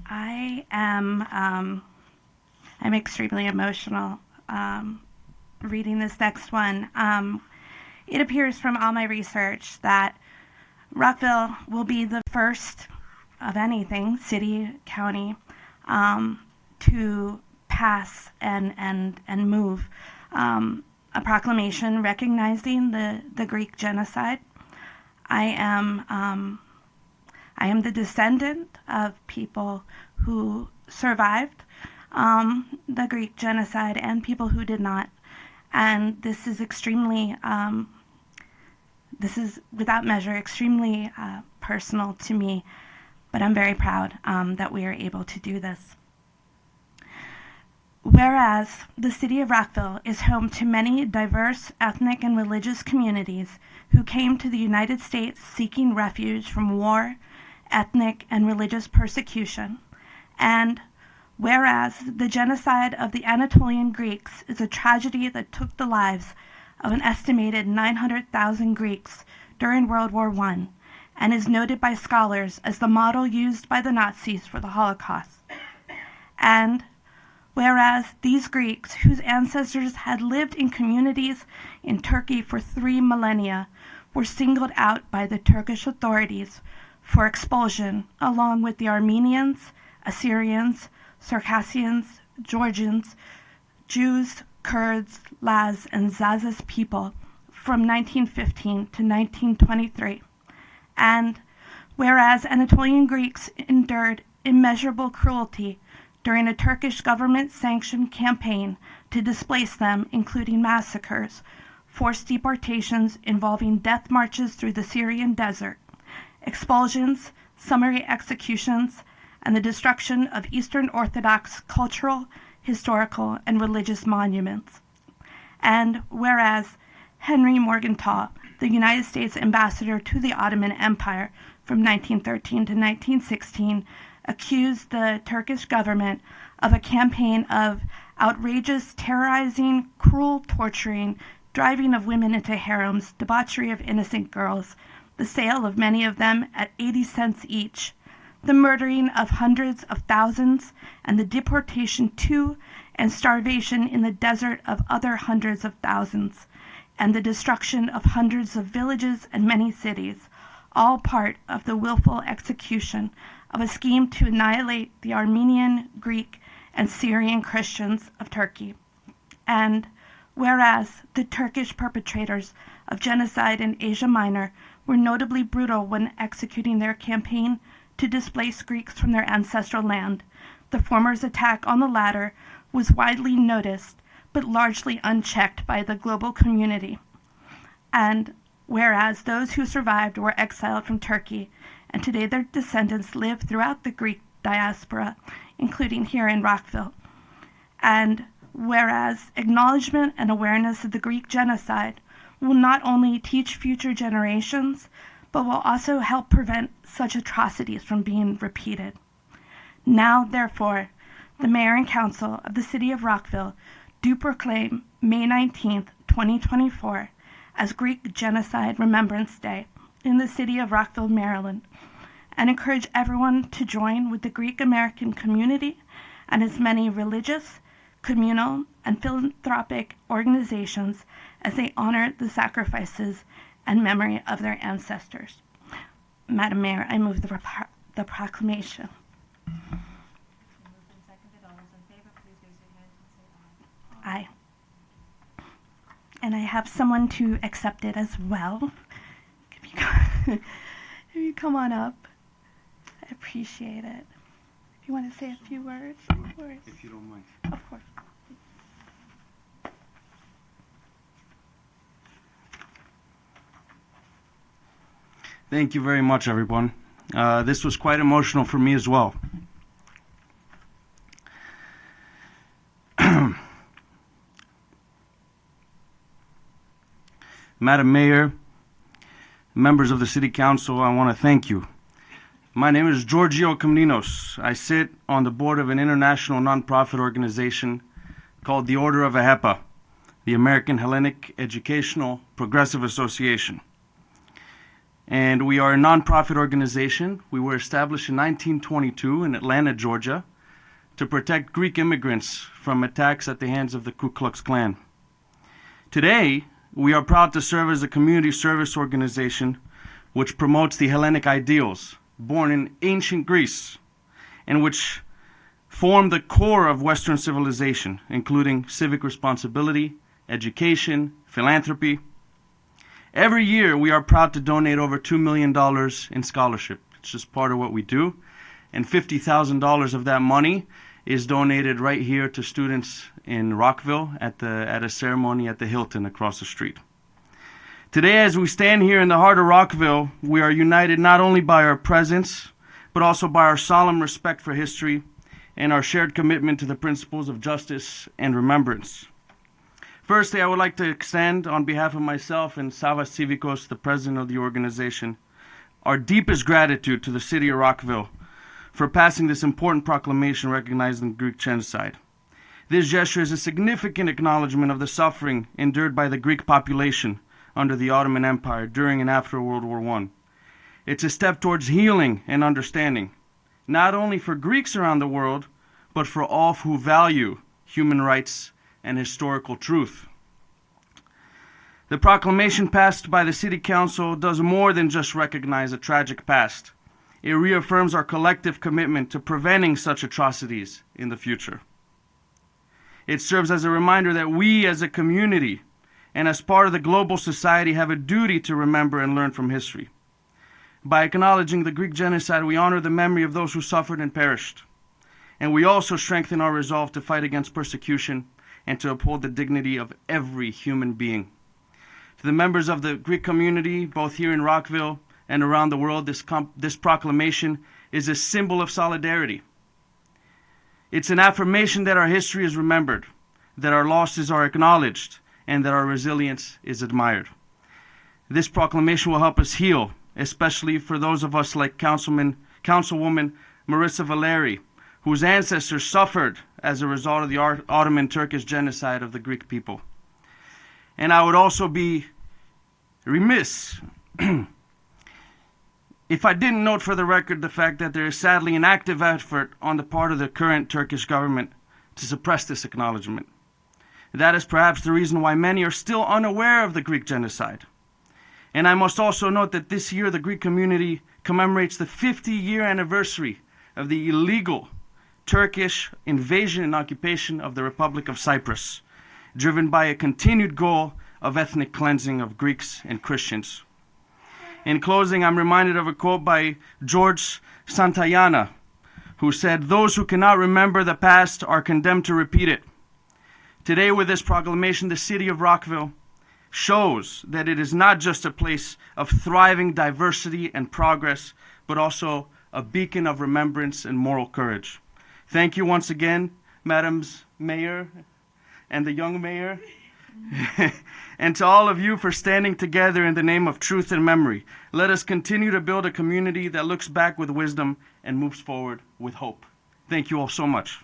I'm extremely emotional reading this next one. It appears from all my research that Rockville will be the first of anything, city, county, to pass and move a proclamation recognizing the Greek genocide. I am the descendant of people who survived the Greek genocide and people who did not. And this is this is without measure extremely personal to me, but I'm very proud that we are able to do this. Whereas the city of Rockville is home to many diverse ethnic and religious communities who came to the United States seeking refuge from war, ethnic and religious persecution, and whereas the genocide of the Anatolian Greeks is a tragedy that took the lives of an estimated 900,000 Greeks during World War I and is noted by scholars as the model used by the Nazis for the Holocaust. And whereas these Greeks, whose ancestors had lived in communities in Turkey for 3 millennia, were singled out by the Turkish authorities for expulsion, along with the Armenians, Assyrians, Circassians, Georgians, Jews, Kurds, Laz, and Zazas people from 1915 to 1923. And whereas Anatolian Greeks endured immeasurable cruelty during a Turkish government-sanctioned campaign to displace them, including massacres, forced deportations involving death marches through the Syrian desert, expulsions, summary executions, and the destruction of Eastern Orthodox cultural, historical, and religious monuments. And whereas Henry Morgenthau, the United States ambassador to the Ottoman Empire from 1913 to 1916, accused the Turkish government of a campaign of outrageous terrorizing, cruel torturing, driving of women into harems, debauchery of innocent girls, the sale of many of them at 80 cents each, the murdering of hundreds of thousands, and the deportation to and starvation in the desert of other hundreds of thousands, and the destruction of hundreds of villages and many cities, all part of the willful execution of a scheme to annihilate the Armenian, Greek, and Syrian Christians of Turkey. And whereas the Turkish perpetrators of genocide in Asia Minor were notably brutal when executing their campaign to displace Greeks from their ancestral land, the former's attack on the latter was widely noticed but largely unchecked by the global community. And whereas those who survived were exiled from Turkey, and today their descendants live throughout the Greek diaspora, including here in Rockville. And whereas acknowledgement and awareness of the Greek genocide will not only teach future generations, but will also help prevent such atrocities from being repeated. Now, therefore, the Mayor and Council of the City of Rockville do proclaim May 19th, 2024, as Greek Genocide Remembrance Day in the city of Rockville, Maryland, and encourage everyone to join with the Greek American community and as many religious, communal, and philanthropic organizations as they honor the sacrifices and memory of their ancestors. Madam Mayor, I move the proclamation. Moved and seconded. All those in favor, please raise your hand and say aye. Aye. And I have someone to accept it as well. If you come on up, I appreciate it. If you want to say a few words, of course. If you don't mind. Of course. Thank you very much, everyone. This was quite emotional for me as well. Madam Mayor, members of the City Council, I want to thank you. My name is Giorgio Komninos. I sit on the board of an international nonprofit organization called the Order of AHEPA, the American Hellenic Educational Progressive Association. And we are a nonprofit organization. We were established in 1922 in Atlanta, Georgia, to protect Greek immigrants from attacks at the hands of the Ku Klux Klan. Today, we are proud to serve as a community service organization which promotes the Hellenic ideals born in ancient Greece and which form the core of Western civilization, including civic responsibility, education, philanthropy. Every year, we are proud to donate over $2 million in scholarship. It's just part of what we do. And $50,000 of that money is donated right here to students in Rockville at a ceremony at the Hilton across the street. Today, as we stand here in the heart of Rockville, we are united not only by our presence, but also by our solemn respect for history and our shared commitment to the principles of justice and remembrance. Firstly, I would like to extend, on behalf of myself and Savas Cívicos, the president of the organization, our deepest gratitude to the city of Rockville for passing this important proclamation recognizing Greek genocide. This gesture is a significant acknowledgement of the suffering endured by the Greek population under the Ottoman Empire during and after World War I. It's a step towards healing and understanding, not only for Greeks around the world, but for all who value human rights and historical truth. The proclamation passed by the City Council does more than just recognize a tragic past. It reaffirms our collective commitment to preventing such atrocities in the future. It serves as a reminder that we as a community and as part of the global society have a duty to remember and learn from history. By acknowledging the Greek genocide, we honor the memory of those who suffered and perished. And we also strengthen our resolve to fight against persecution and to uphold the dignity of every human being. To the members of the Greek community, both here in Rockville and around the world, this proclamation is a symbol of solidarity. It's an affirmation that our history is remembered, that our losses are acknowledged, and that our resilience is admired. This proclamation will help us heal, especially for those of us like Councilwoman Marissa Valeri, whose ancestors suffered as a result of the Ottoman Turkish genocide of the Greek people. And I would also be remiss if I didn't note for the record the fact that there is sadly an active effort on the part of the current Turkish government to suppress this acknowledgement. That is perhaps the reason why many are still unaware of the Greek genocide. And I must also note that this year the Greek community commemorates the 50-year anniversary of the illegal Turkish invasion and occupation of the Republic of Cyprus, driven by a continued goal of ethnic cleansing of Greeks and Christians. In closing, I'm reminded of a quote by George Santayana, who said, "Those who cannot remember the past are condemned to repeat it." Today, with this proclamation, the city of Rockville shows that it is not just a place of thriving diversity and progress, but also a beacon of remembrance and moral courage. Thank you once again, Madams Mayor and the young mayor, and to all of you for standing together in the name of truth and memory. Let us continue to build a community that looks back with wisdom and moves forward with hope. Thank you all so much.